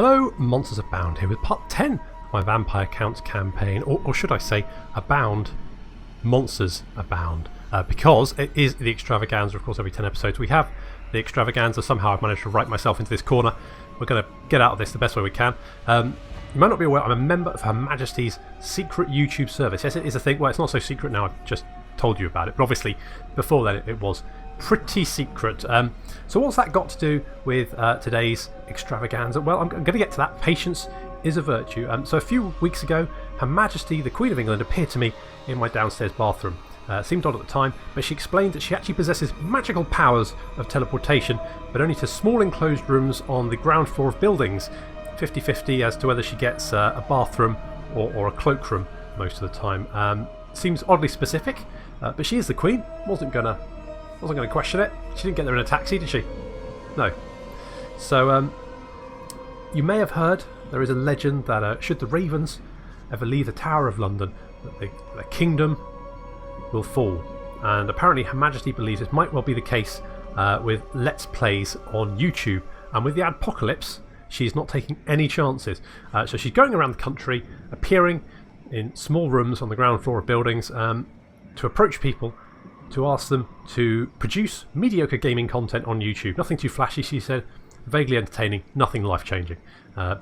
Hello, Monsters Abound here with part 10 of my Vampire Counts campaign, or should I say, Abound, Monsters Abound, because it is the extravaganza. Of course, every 10 episodes we have the extravaganza. Somehow I've managed to write myself into this corner. We're going to get out of this the best way we can. You might not be aware, I'm a member of Her Majesty's secret YouTube service. Yes, it is a thing. Well, it's not so secret now, I've just told you about it, but obviously before then it was pretty secret. So what's that got to do with today's extravaganza? Well, I'm going to get to that. Patience is a virtue. So a few weeks ago, Her Majesty the Queen of England appeared to me in my downstairs bathroom. Seemed odd at the time, but she explained that she actually possesses magical powers of teleportation, but only to small enclosed rooms on the ground floor of buildings. 50-50 as to whether she gets a bathroom or a cloakroom most of the time. Seems oddly specific, but she is the Queen. Wasn't gonna question it. She didn't get there in a taxi, did she? No. So you may have heard there is a legend that should the Ravens ever leave the Tower of London, that the kingdom will fall. And apparently Her Majesty believes it might well be the case with Let's Plays on YouTube. And with the Adpocalypse, she's not taking any chances. So she's going around the country, appearing in small rooms on the ground floor of buildings to approach people, to ask them to produce mediocre gaming content on YouTube. Nothing too flashy, she said, vaguely entertaining, nothing life-changing.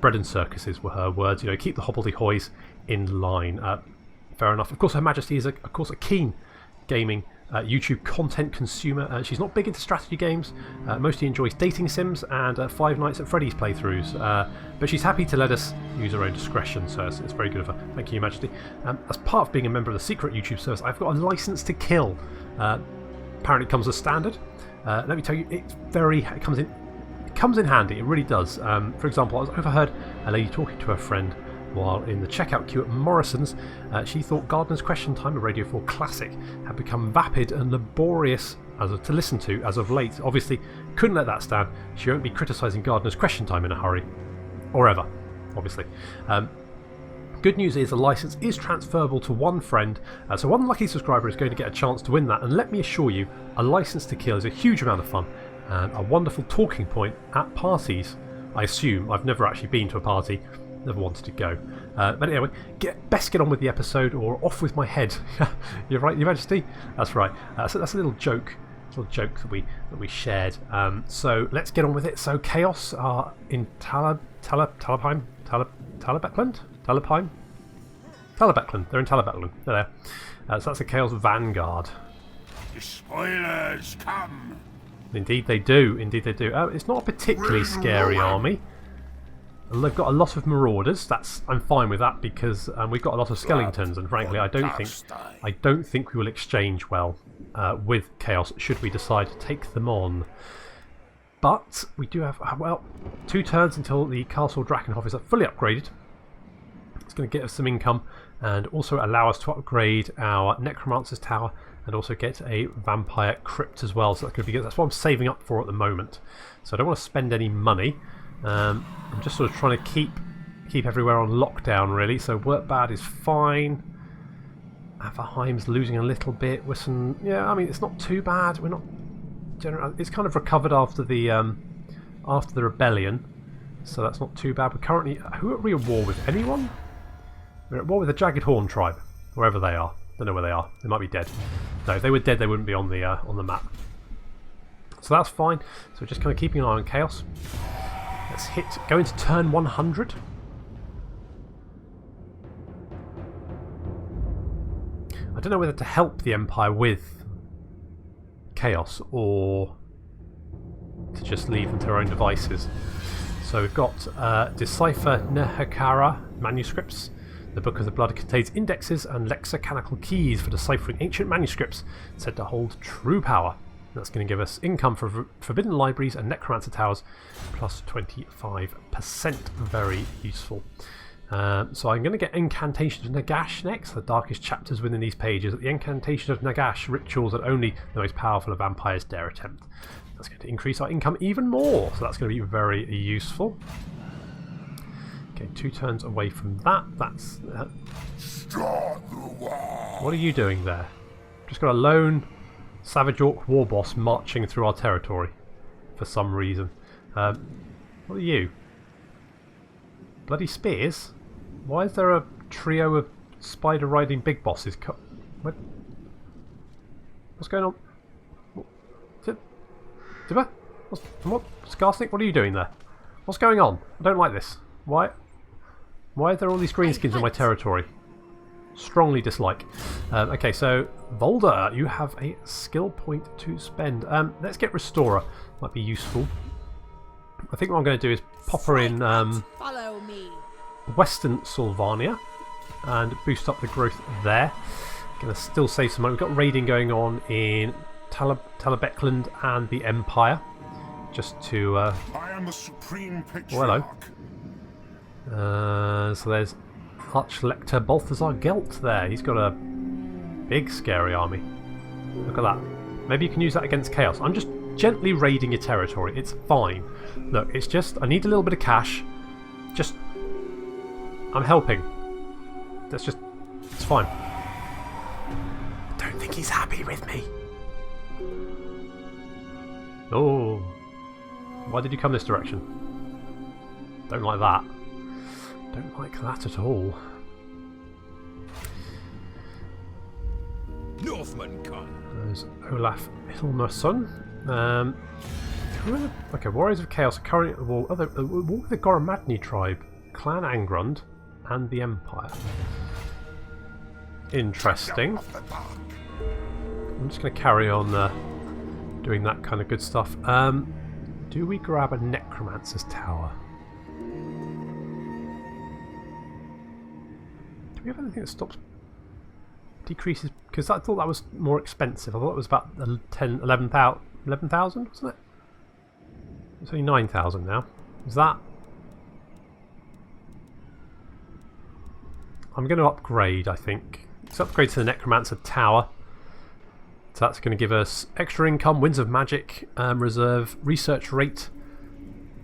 Bread and circuses were her words. You know, keep the hobbledehoys in line. Fair enough. Of course, Her Majesty is, of course, a keen gaming YouTube content consumer. She's not big into strategy games. Mostly enjoys dating sims and Five Nights at Freddy's playthroughs. But she's happy to let us use her own discretion, so it's very good of her. Thank you, Your Majesty. As part of being a member of the secret YouTube service, I've got a license to kill. Apparently, it comes as standard. Let me tell you, it comes in handy. It really does. For example, I overheard a lady talking to her friend while in the checkout queue at Morrison's. She thought Gardener's Question Time, a Radio 4 classic, had become vapid and laborious to listen to as of late. Obviously, couldn't let that stand. She won't be criticising Gardener's Question Time in a hurry. Or ever, obviously. Good news is the licence is transferable to one friend, so one lucky subscriber is going to get a chance to win that. And let me assure you, a licence to kill is a huge amount of fun and a wonderful talking point at parties. I assume. I've never actually been to a party. Never wanted to go. But anyway, best get on with the episode or off with my head. You're right, Your Majesty? That's right. So that's a little joke that we shared. So let's get on with it. So Chaos are in Talabheim? They're in Talabheim. They're there. So that's the Chaos Vanguard. The spoilers come. Indeed they do. Indeed they do. It's not a particularly scary army. They've got a lot of marauders. I'm fine with that because we've got a lot of skeletons, and frankly, I don't think we will exchange well with Chaos should we decide to take them on. But we do have 2 turns until the Castle Drakenhof is fully upgraded. It's going to get us some income and also allow us to upgrade our Necromancer's Tower and also get a Vampire Crypt as well. So that's going to be good. That's what I'm saving up for at the moment. So I don't want to spend any money. I'm just sort of trying to keep everywhere on lockdown, really. So Workbad is fine. Averheim's losing a little bit. I mean, it's not too bad. We're not. It's kind of recovered after the rebellion, so that's not too bad. We're currently who are we at war with? Anyone? We're at war with the Jagged Horn tribe, wherever they are. Don't know where they are. They might be dead. No, if they were dead, they wouldn't be on the map. So that's fine. So we're just kind of keeping an eye on Chaos. Let's go into turn 100. I don't know whether to help the Empire with Chaos or to just leave them to their own devices. So we've got Decipher Nehekara manuscripts. The Book of the Blood contains indexes and lexiconical keys for deciphering ancient manuscripts said to hold true power. That's going to give us income for Forbidden Libraries and Necromancer Towers, plus 25%. Very useful. So I'm going to get Incantation of Nagash next, the darkest chapters within these pages. The Incantation of Nagash, rituals that only the most powerful of vampires dare attempt. That's going to increase our income even more, so that's going to be very useful. Okay, 2 turns away from that. That's... What are you doing there? Just got a lone Savage Orc war boss marching through our territory for some reason. What are you? bloody spears? Why is there a trio of spider riding big bosses? What? What's going on? Dibba? What? Skarsnik, what are you doing there? What's going on? I don't like this. Why are there all these greenskins in my territory? Strongly dislike. Okay, so Volder, you have a skill point to spend. Let's get Restorer. Might be useful. I think what I'm going to do is pop her in Follow me. Western Sylvania and boost up the growth there. Going to still save some money. We've got raiding going on in Talabekland and the Empire. Just to... I am the supreme patriarch. Oh, hello. So there's Archlector Balthazar Gelt there. He's got a big scary army. Look at that. Maybe you can use that against Chaos. I'm just gently raiding your territory. It's fine. Look, it's just... I need a little bit of cash. Just... I'm helping. That's just... It's fine. I don't think he's happy with me. Oh. Why did you come this direction? Don't like that. Don't like that at all. Northmen come. There's Olaf Hilmarsson. Okay, Warriors of Chaos are currently at the war. War with the Goromadni tribe, Clan Angrund, and the Empire. Interesting. I'm just going to carry on doing that kind of good stuff. Do we grab a Necromancer's Tower? Do we have anything that stops... decreases... Because I thought that was more expensive. I thought it was about 11,000, wasn't it? It's only 9,000 now. Is that... I'm going to upgrade, I think. Let's upgrade to the Necromancer Tower. So that's going to give us extra income, Winds of Magic, reserve, research rate,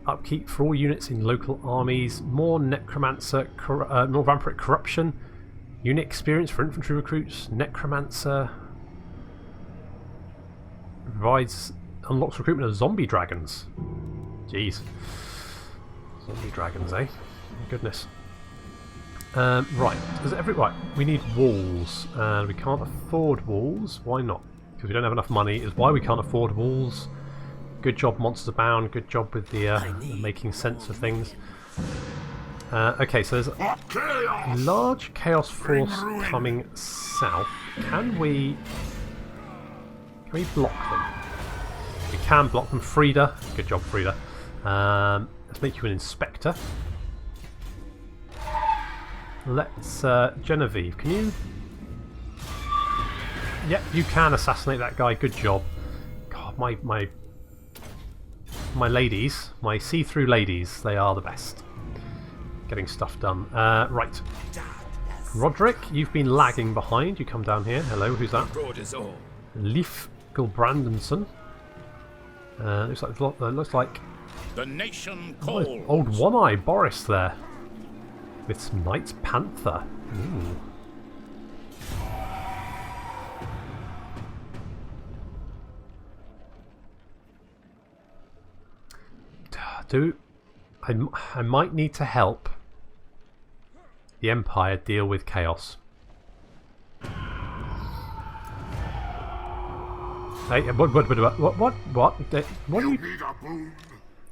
upkeep for all units in local armies, more Necromancer, more Vampiric Corruption, unit experience for infantry recruits, Necromancer, unlocks recruitment of zombie dragons. Jeez. Zombie dragons, eh? My goodness. Right, right, we need walls, and we can't afford walls. Why not? Because we don't have enough money is why we can't afford walls. Good job, Monsters Abound. Good job with the making sense of things. Okay, so there's a large Chaos force coming south. Can we block them? We can block them. Frida, good job, Frida. Let's make you an Inspector. Let's Genevieve, can you... Yep, you can assassinate that guy. Good job. God, my ladies, my see-through ladies, they are the best. Getting stuff done. Right. Roderick, you've been lagging behind. You come down here. Hello, who's that? Leif Gilbrandenson. Looks like the nation calls. Old One-Eye Boris there. With some Knights Panther. Ooh. I might need to help the Empire deal with Chaos. Hey, what are you...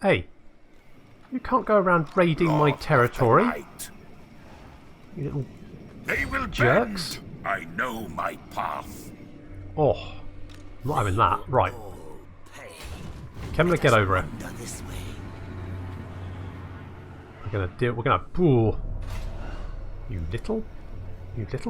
Hey, you can't go around raiding my territory. You little they will jerks. Bend. I know my path. Oh, I'm not having that. Right. Can we get over it? We're gonna ooh. You little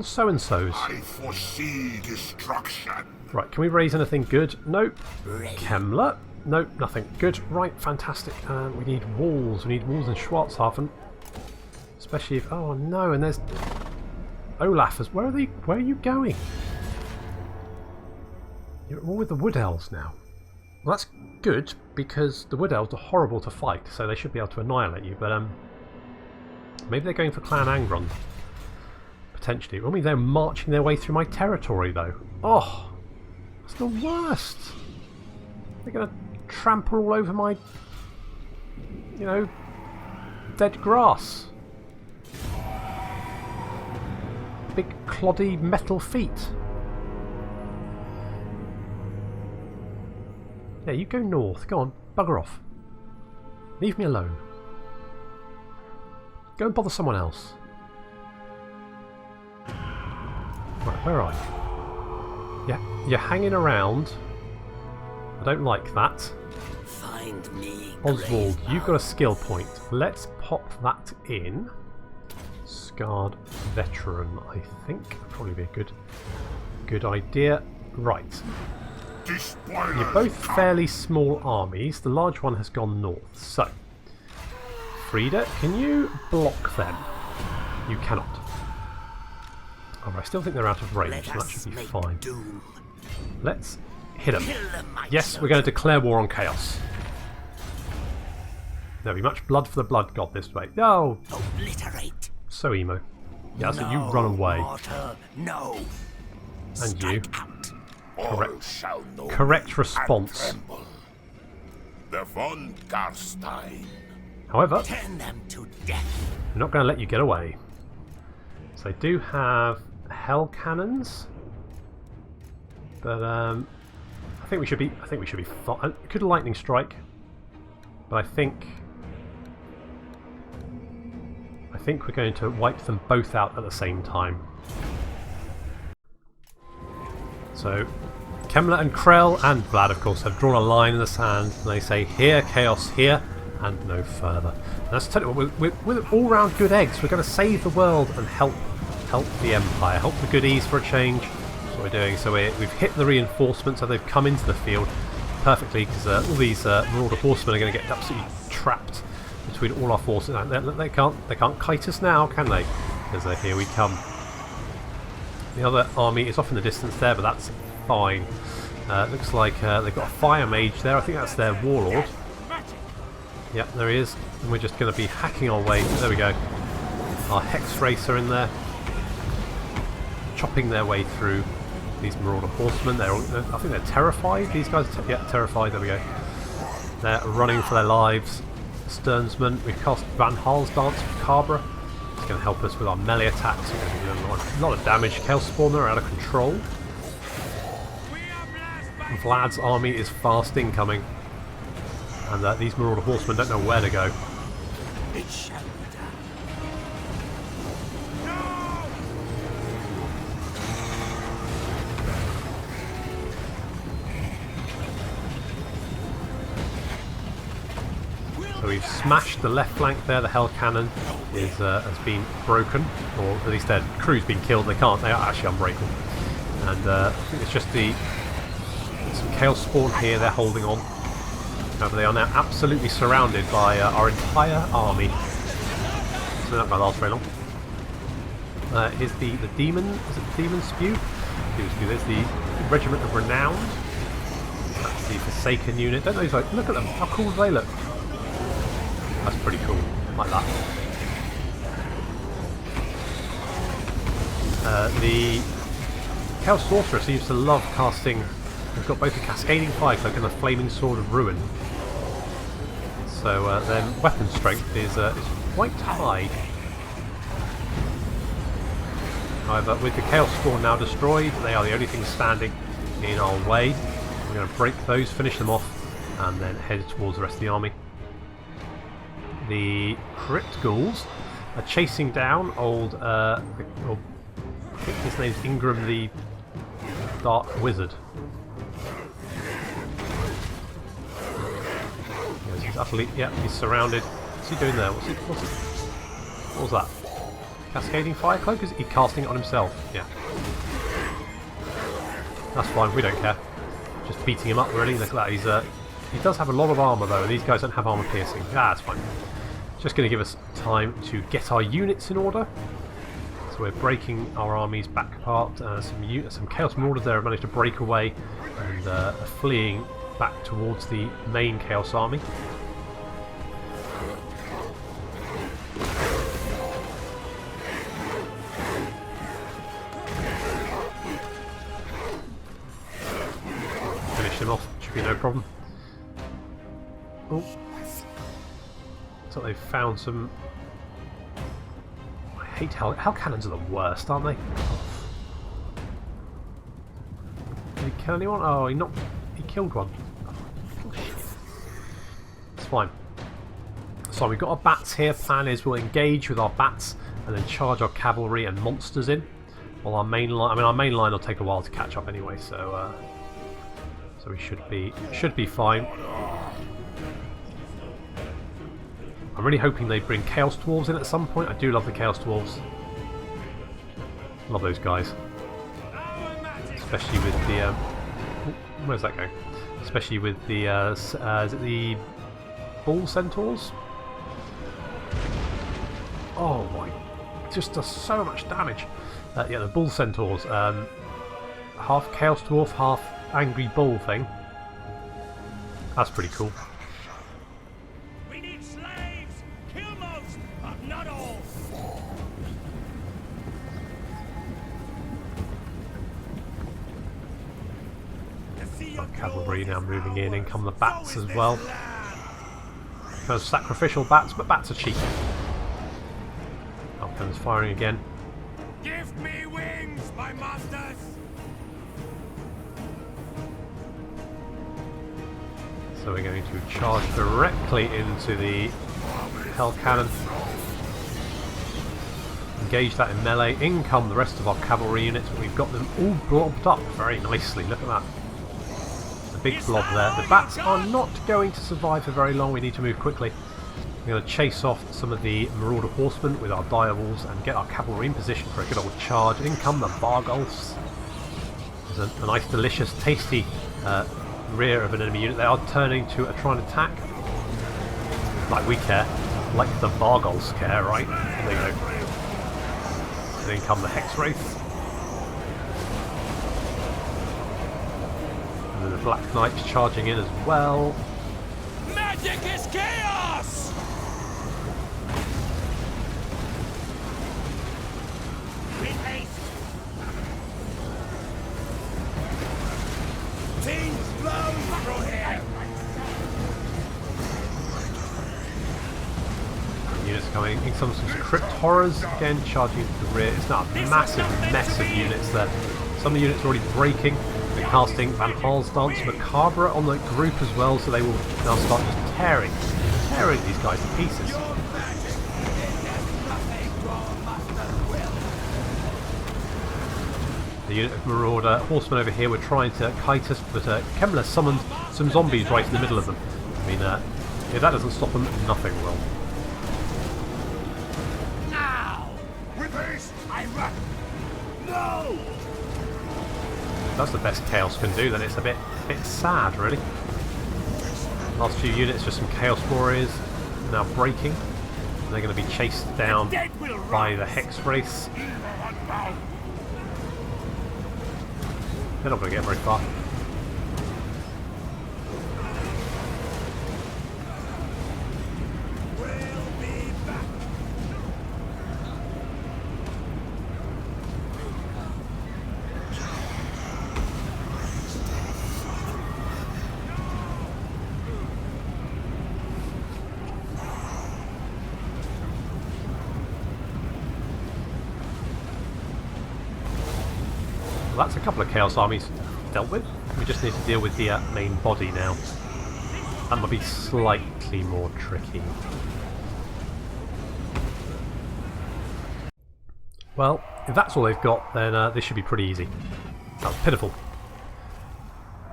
so-and-sos. I foresee destruction. Right, can we raise anything good? Nope. Kemmler? Nope, nothing. Good. Right, fantastic. We need walls. We need walls in Schwarzhafen. Especially if... Oh no, and there's... Olaf. Where are you going? You're all with the Wood Elves now. Well, that's good, because the Wood Elves are horrible to fight, so they should be able to annihilate you, but maybe they're going for Clan Angrund. Potentially. I mean, they're marching their way through my territory, though. Oh! That's the worst! They're going to trample all over my... you know... dead grass. big cloddy metal feet. Yeah, you go north. Go on, bugger off. Leave me alone. Go and bother someone else. Right, where are you? Yeah, you're hanging around. I don't like that. Find me. Oswald, you've got a skill point. Let's pop that in. Scarred veteran, I think. Probably be a good idea. Right. You're both fairly small armies. The large one has gone north. So, Frida, can you block them? You cannot. Oh, I still think they're out of range, so that should be fine. Let's hit them. Yes, we're going to declare war on Chaos. There'll be much blood for the blood god this way. No! Obliterate. So emo. Yeah, so you run away. Mortar, no. And you. Correct. Correct response. The von Garstein. However, Turn them to death. I'm not going to let you get away. So they do have hell cannons, but I think we should be. Could lightning strike, but I think we're going to wipe them both out at the same time. So Kemmler and Krell and Vlad, of course, have drawn a line in the sand, and they say, "Here, chaos, here, and no further." And that's totally, we're all-round good eggs. We're going to save the world and help the Empire, help the goodies for a change. That's what we're doing. So we've hit the reinforcements, so they've come into the field perfectly, because all these Marauder horsemen are going to get absolutely trapped between all our forces. They can't kite us now, can they? Because here we come. The other army is off in the distance there, but that's fine. Looks like they've got a fire mage there. I think that's their warlord. Yep, there he is. And we're just going to be hacking our way. There we go. Our hex racer in there, chopping their way through these Marauder horsemen. I think they're terrified. These guys are terrified. There we go. They're running for their lives. Sternsman. We've cast Van Haal's Dance for Cabra. It's going to help us with our melee attacks. We're going to do a lot of damage. Chaos Spawner are out of control. Vlad's army is fast incoming. And these Marauder horsemen don't know where to go. It shall be done. So we've smashed the left flank there. The Hell Cannon has been broken, or at least their crew's been killed. They are actually unbreakable. And I think it's just some Chaos Spawn here. They're holding on. However, they are now absolutely surrounded by our entire army. So they're not going to last very long. Here's the Demon. Is it the Demon Spew? There's the Regiment of Renowned. That's the Forsaken unit. Don't those look at them? How cool do they look? That's pretty cool. Like that. The Chaos Sorcerer seems to love casting. We've got both the Cascading Fire Cloak and the Flaming Sword of Ruin. So their weapon strength is quite high. However, with the Chaos Spawn now destroyed, they are the only things standing in our way. We're going to break those, finish them off, and then head towards the rest of the army. The Crypt Ghouls are chasing down old, I think his name's Ingram the Dark Wizard. He's utterly, yeah, he's surrounded. What's he doing there? What was that? Cascading Fire Cloak? Is he casting it on himself? Yeah. That's fine, we don't care. Just beating him up really, look at that. He does have a lot of armour though, and these guys don't have armour piercing. That's fine. Just going to give us time to get our units in order. So we're breaking our armies back apart. Some Chaos Marauders there have managed to break away and are fleeing back towards the main Chaos army. Finish him off, should be no problem. Oh. So they've found some hate hell cannons are the worst, aren't they? Did he kill anyone? Oh, he killed one. It's fine. So we've got our bats here. Plan is we'll engage with our bats and then charge our cavalry and monsters in. While our main line, our main line will take a while to catch up anyway, so we should be fine. I'm really hoping they bring Chaos Dwarves in at some point. I do love the Chaos Dwarves. Love those guys. Especially with the... where's that going? Especially with the... is it the Bull Centaurs? Oh my... It just does so much damage. Yeah, the Bull Centaurs. Half Chaos Dwarf, half Angry Bull thing. That's pretty cool. Cavalry now moving in come the bats as well. Those sacrificial bats, but bats are cheap. Up comes firing again. Give me wings, my masters! So we're going to charge directly into the Hell Cannon. Engage that in melee. In come the rest of our cavalry units. We've got them all blobbed up very nicely. Look at that. Big blob there. The bats are not going to survive for very long. We need to move quickly. We're going to chase off some of the Marauder Horsemen with our direwolves and get our cavalry in position for a good old charge. In come the Vargulfs. There's a nice, delicious, tasty rear of an enemy unit. They are turning to try and attack. Like we care. Like the Vargulfs care, right? There you go. And in come the Hex Wraiths. And the Black Knights charging in as well. Magic is chaos! With haste! Things blow through here! Units coming in, some Crypt Horrors again charging into the rear. It's not a massive mess of units there. Some of the units are already breaking. They're casting Van Haal's Dance Macabre on the group as well, so they will now start just tearing these guys to pieces. The unit of Marauder Horsemen over here were trying to kite us, but Kemmler summoned some zombies right in the middle of them. I mean, if that doesn't stop them, nothing will. Now! With haste, I run! No! That's the best Chaos can do, then it's a bit sad, really. Last few units, just some Chaos Warriors now breaking. And they're going to be chased down by the Hex Wraiths. They're not going to get very far. Well, that's a couple of Chaos armies dealt with. We just need to deal with the main body now. That might be slightly more tricky. Well, if that's all they've got, then this should be pretty easy. That's pitiful.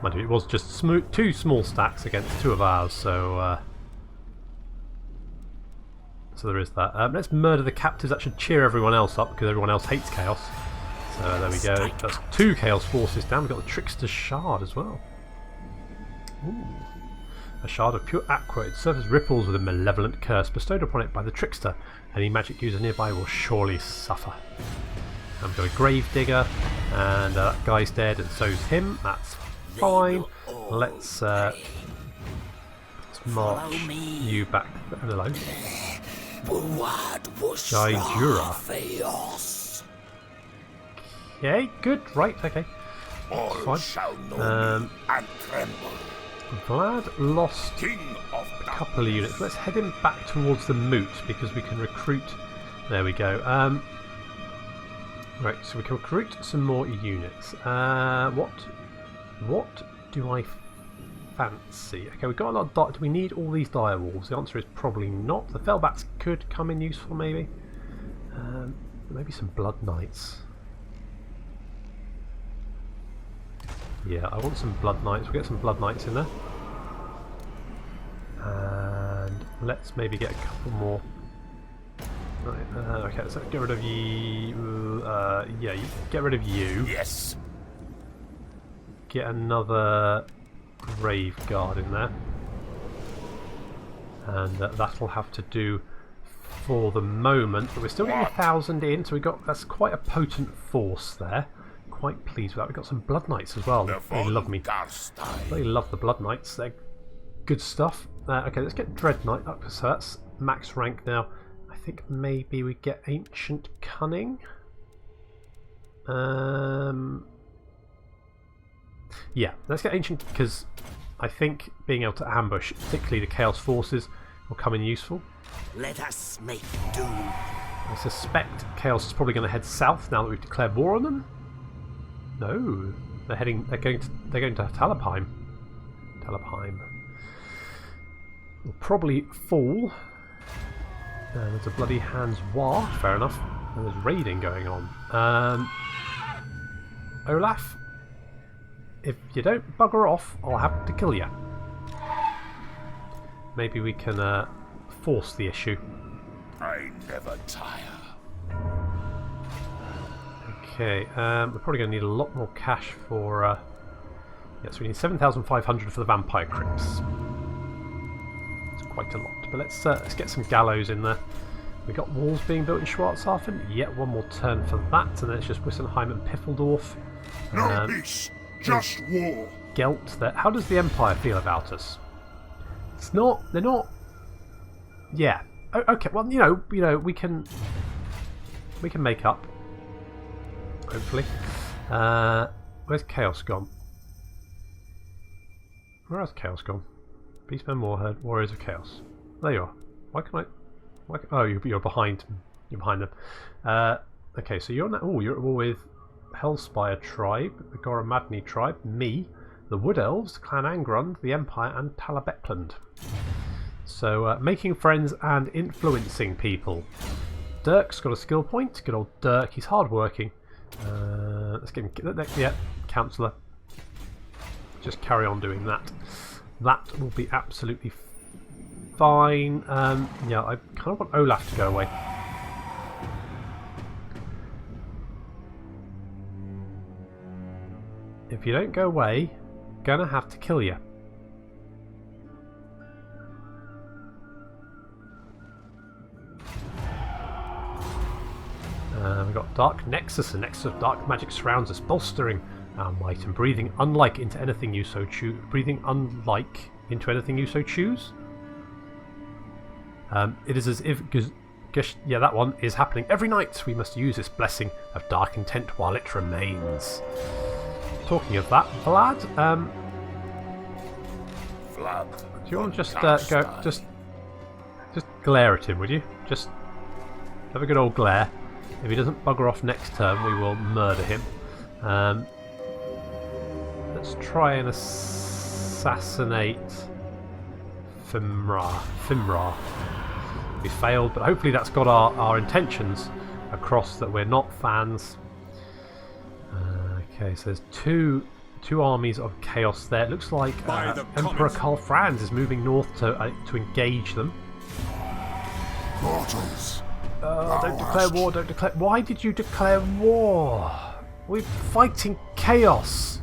Mind you, it was just two small stacks against two of ours, so there is that. Let's murder the captives. That should cheer everyone else up, because everyone else hates Chaos. So there we go. That's two Chaos forces down. We've got the Trickster's Shard as well. Ooh. A shard of pure aqua. It serves as ripples with a malevolent curse bestowed upon it by the Trickster. Any magic user nearby will surely suffer. And we've got a Gravedigger, and that guy's dead, and so's him. That's fine. Let's march you back. Hello. Jaijura. Okay, good, right, okay. All Fine. shall know me and tremble. Vlad lost King of a couple of units. Let's head him back towards the moot, because we can recruit There we go. Right, so we can recruit some more units. What do I fancy? Okay, we've got a lot of... Do we need all these dire wolves? The answer is probably not. The fellbats could come in useful, maybe. Maybe some blood knights. Yeah, I want some blood knights. We'll get some blood knights in there. And let's maybe get a couple more. Right, okay, so get rid of you. Yeah, get rid of you. Yes. Get another grave guard in there. And that'll have to do for the moment. But we're still getting 1,000 in, so that's quite a potent force there. Quite pleased with that. We've got some blood knights as well. They love me. They love the blood knights. They're good stuff. Okay, let's get dread knight up. So that's max rank now. I think maybe we get ancient cunning. Yeah, let's get ancient because I think being able to ambush, particularly the chaos forces, will come in useful. Let us make do. I suspect chaos is probably going to head south now that we've declared war on them. No, they're going to Talabheim. Talabheim will probably fall. There's a bloody Hans War. Fair enough. And there's raiding going on. Olaf, if you don't bugger off, I'll have to kill you. Maybe we can force the issue. I never tire. Okay, we're probably going to need a lot more cash for... yes, we need 7,500 for the vampire crypts. It's quite a lot, but let's get some gallows in there. We got walls being built in Schwarzhafen. Yet one more turn for that, and then it's just Wissenheim and Piffeldorf. No peace, just war. Gelt there. How does the Empire feel about us? It's not. They're not. Yeah. Okay. Well, you know, we can make up. Hopefully. Where's Chaos gone? Where has Chaos gone? Beastmen, Warherd, Warriors of Chaos. There you are. Why can I? Oh, you're behind. You're behind them. Okay, so you're now. Oh, you're at war with Hellspire tribe, the Goramadni tribe, me, the Wood Elves, Clan Angrund, the Empire, and Talabekland. So making friends and influencing people. Dirk's got a skill point. Good old Dirk. He's hardworking. Let's get him. Yeah, councillor. Just carry on doing that. That will be absolutely fine. Yeah, I kind of want Olaf to go away. If you don't go away, gonna have to kill you. We've got Dark Nexus. A nexus of dark magic surrounds us, bolstering our might and breathing unlike into anything you so choose. Breathing unlike into anything you so choose. It is as if, yeah, that one is happening every night. We must use this blessing of dark intent while it remains. Talking of that, Vlad, do you want to just just glare at him, would you? Just have a good old glare. If he doesn't bugger off next turn, we will murder him. Let's try and assassinate Fimra. We failed, but hopefully that's got our intentions across, that we're not fans. Okay, so there's two armies of chaos there. It looks like Emperor Karl Franz is moving north to engage them. Mortals. Don't declare war, don't declare... Why did you declare war? We're fighting chaos.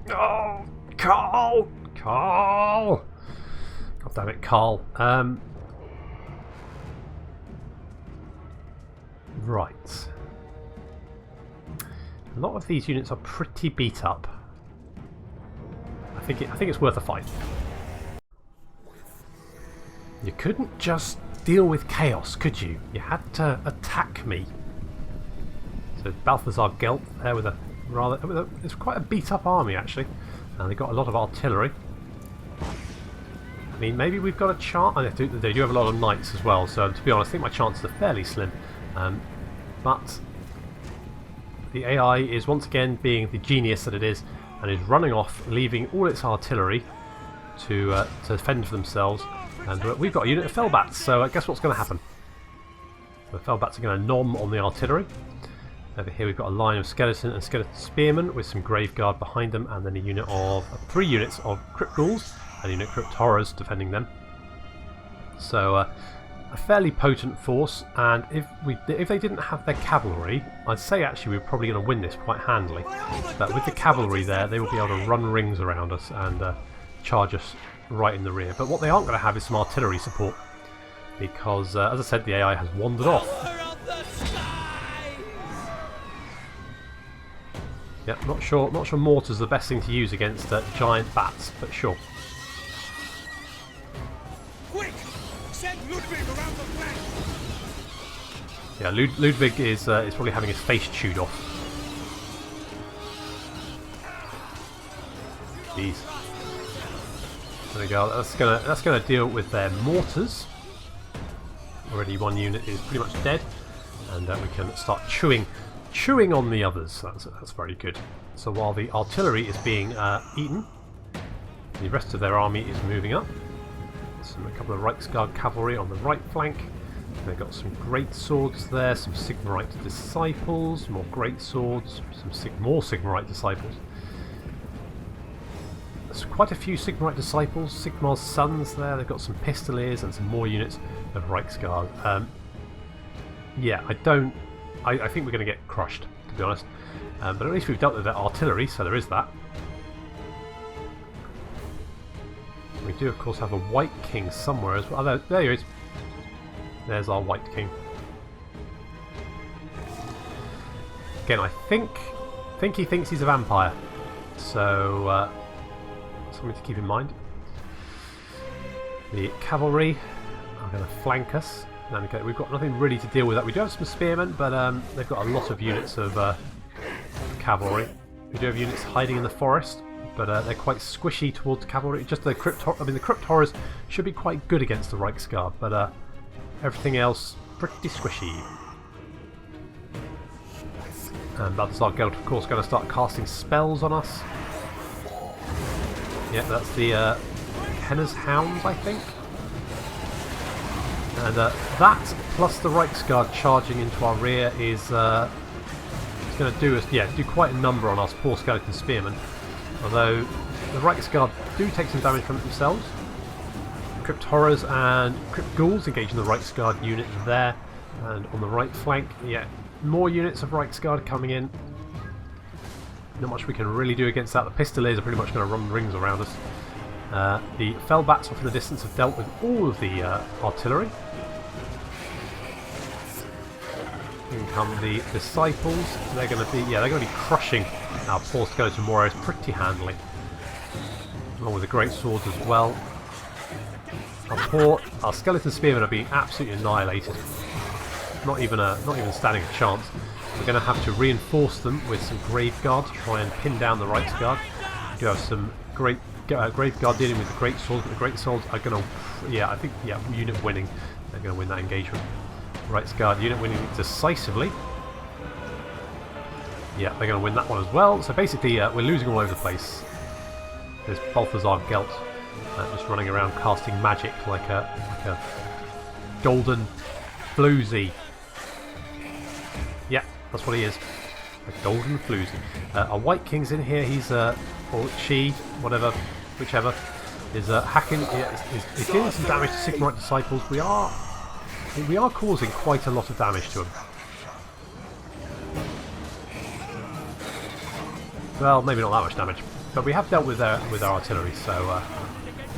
Oh, Karl! Karl! God damn it, Karl. Right. A lot of these units are pretty beat up. I think it's worth a fight. You couldn't just deal with chaos, could you? You had to attack me. So Balthazar Gelt there with it's quite a beat up army actually. And they've got a lot of artillery. mean, maybe we've got a chance. They do have a lot of knights as well, so to be honest, I think my chances are fairly slim. But the AI is once again being the genius that it is, and is running off, leaving all its artillery to fend for themselves. And we've got a unit of Fellbats, so guess what's going to happen? The Fellbats are going to nom on the artillery. Over here we've got a line of skeleton and skeleton spearmen with some graveguard behind them, and then a unit of 3 units of crypt ghouls and a unit of crypt horrors defending them. So a fairly potent force, and if they didn't have their cavalry, I'd say actually we're probably going to win this quite handily. But with the cavalry there, they will be able to run rings around us and charge us right in the rear. But what they aren't going to have is some artillery support, because as I said, the AI has wandered off. Yep, not sure mortar's the best thing to use against giant bats, but sure. Quick! Send Ludwig around the flank! Yeah, Ludwig is probably having his face chewed off. Jeez. There we go. That's gonna deal with their mortars. Already one unit is pretty much dead, and we can start chewing on the others. That's very good. So while the artillery is being eaten, the rest of their army is moving up. A couple of Reichsguard cavalry on the right flank. They've got some great swords there, some Sigmarite disciples, more great swords, more Sigmarite disciples. There's quite a few Sigmarite disciples, Sigmar's sons there. They've got some pistoliers and some more units of Reichsguard. Yeah, I think we're going to get crushed, to be honest. But at least we've dealt with that artillery, so there is that. We do, of course, have a White King somewhere as well. Oh, there he is. There's our White King. Again, I think he thinks he's a vampire, so something to keep in mind. The cavalry are going to flank us. And okay, we've got nothing really to deal with that. We do have some spearmen, but they've got a lot of units of cavalry. We do have units hiding in the forest, but they're quite squishy towards cavalry. Just the crypt horrors should be quite good against the Reichsguard, but everything else pretty squishy. And Balthazar Gelt, of course, going to start casting spells on us. Yeah, that's the Kenner's Hounds, I think. And that plus the Reichsguard charging into our rear is going to do quite a number on us poor skeleton spearmen. Although the Reichsguard do take some damage from it themselves. Crypt horrors and crypt ghouls engaging the Reichsguard unit there, and on the right flank, yeah, more units of Reichsguard coming in. Not much we can really do against that. The pistoliers are pretty much going to run rings around us. The Fellbats off in the distance have dealt with all of the artillery. In come the disciples. They're going to be crushing our poor skeleton warriors pretty handily, along with the great swords as well. Our skeleton spearmen are being absolutely annihilated. Not even standing a chance. We're going to have to reinforce them with some graveguard to try and pin down the Reichsguard. We do have some great graveguard dealing with the great swords, but the great swords are going to, I think, unit winning. They're going to win that engagement. Reichsguard unit winning decisively. Yeah, they're going to win that one as well. So basically, we're losing all over the place. There's Balthazar Gelt just running around casting magic like a golden floozy. Yeah, that's what he is. A golden floozy. Our White King's in here. He's or she, whichever, is hacking. Is doing some damage to Sigmarite disciples. We are causing quite a lot of damage to them. Well, maybe not that much damage, but we have dealt with our artillery, so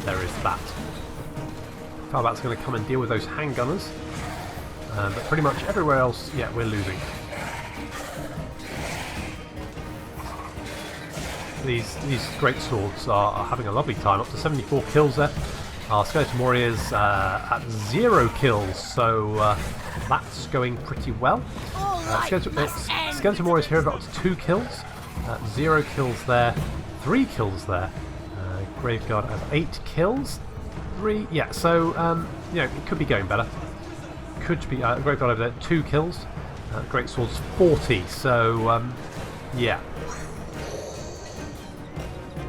there is that. Fellbat's going to come and deal with those handgunners, but pretty much everywhere else, yeah, we're losing. These great swords are having a lovely time. Up to 74 kills there. Our skeleton warriors at 0 kills, so that's going pretty well. Skeleton warriors here have got up to 2 kills. 0 kills there, 3 kills there. Graveguard has 8 kills. 3. Yeah, so, you know, it could be going better. Could be, Great God over there, 2 kills. Great Swords 40, so, yeah.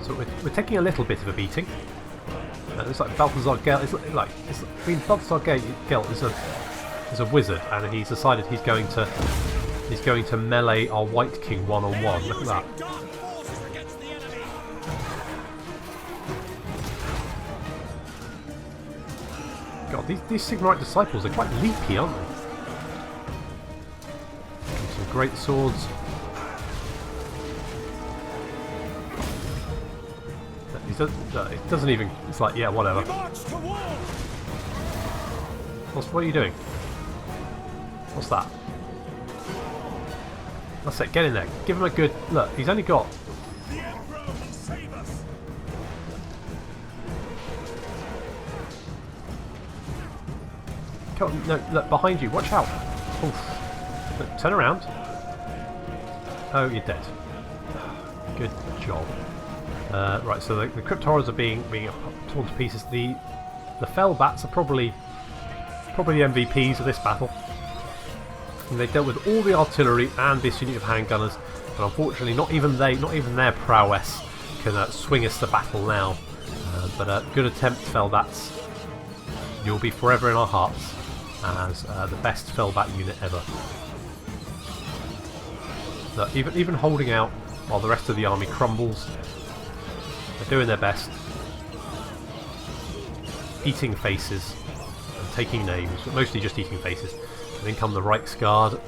So we're taking a little bit of a beating. It's like Balthazar Gelt. I mean, Balthazar Gelt is a wizard, and he's decided he's going to melee our White King 1-on-1. Look at that. God, these Sigmarite disciples are quite leapy, aren't they? Some great swords. It doesn't even. It's like, yeah, whatever. What are you doing? What's that? That's it. Get in there. Give him a good look. He's only got. Come on, no, look behind you. Watch out. Oof. Look, turn around. Oh, you're dead. Good job. Right, so the Crypt Horrors are being torn to pieces. The Fell Bats are probably the MVPs of this battle. And they dealt with all the artillery and this unit of handgunners, and unfortunately, not even their prowess can swing us to battle now. But good attempt, Fell Bats. You'll be forever in our hearts as the best Fell Bat unit ever. Look, even holding out while the rest of the army crumbles. They're doing their best. Eating faces and taking names, but mostly just eating faces. And then come the Reichsguard.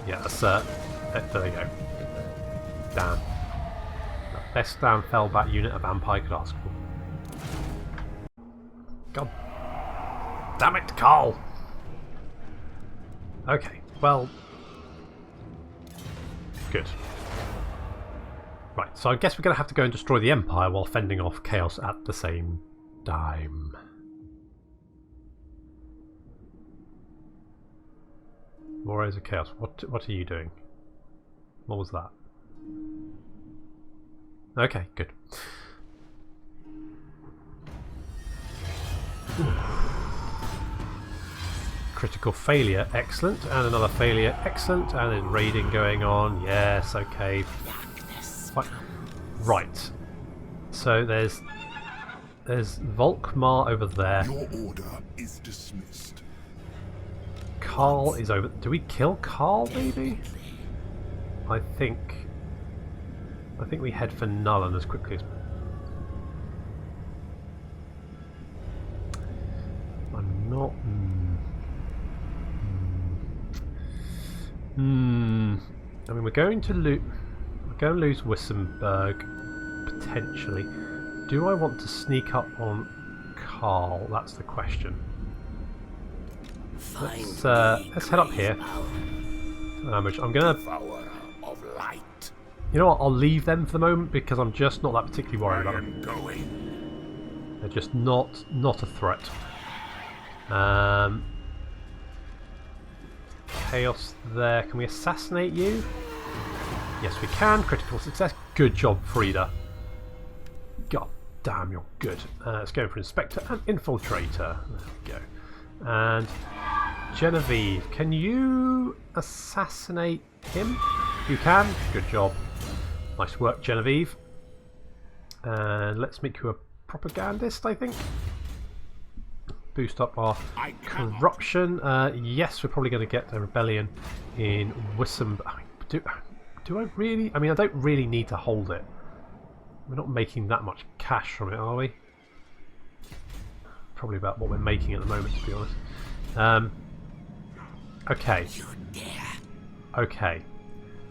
Yeah, that's there you go. Damn. The best damn Fellbat unit a vampire could ask for. God damn it, Karl! Okay, well, good. Right, so I guess we're going to have to go and destroy the Empire while fending off Chaos at the same time. Warriors of Chaos, what are you doing? What was that? Okay, good. Critical failure, excellent, and another failure, excellent, and then raiding going on, yes, okay. Right, so there's Volkmar over there. Your order is dismissed. Karl is over. Do we kill Karl? Maybe. I think we head for Nullen as quickly as. I'm not. I mean, we're going to lose. We're going to lose Wissenberg potentially. Do I want to sneak up on Karl? That's the question. Let's head up here. I'm gonna. You know what? I'll leave them for the moment because I'm just not that particularly worried about them. They're just not a threat. Chaos there. Can we assassinate you? Yes, we can. Critical success. Good job, Frida. God damn, you're good. Let's go for Inspector and Infiltrator. There we go. And Genevieve, can you assassinate him? You can. Good job. Nice work, Genevieve. And let's make you a propagandist, I think. Boost up our corruption. Yes, we're probably going to get a rebellion in Wissam. I mean, do I really? I mean, I don't really need to hold it. We're not making that much cash from it, are we? Probably about what we're making at the moment, to be honest. Okay. Okay.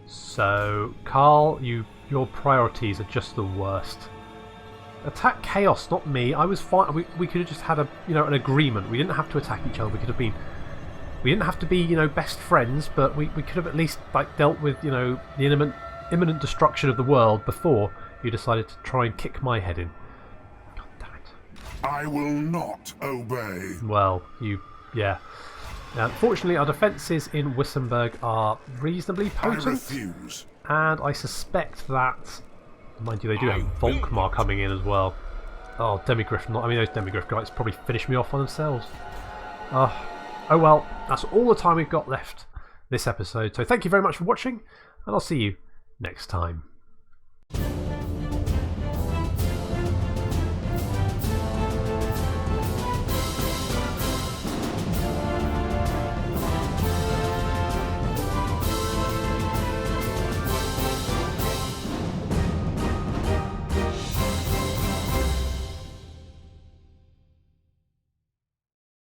So, Karl, your priorities are just the worst. Attack Chaos, not me. I was fine. We could have just had an agreement. We didn't have to attack each other. We could have been. We didn't have to be best friends, but we could have at least dealt with the imminent destruction of the world before you decided to try and kick my head in. God damn it! I will not obey. Well, yeah. Fortunately, our defences in Wissenberg are reasonably potent. I refuse. And I suspect that, mind you, they do have Volkmar coming in as well. Oh, Demigriff. I mean, those Demigriff guys probably finished me off on themselves. Oh well, that's all the time we've got left this episode. So thank you very much for watching, and I'll see you next time.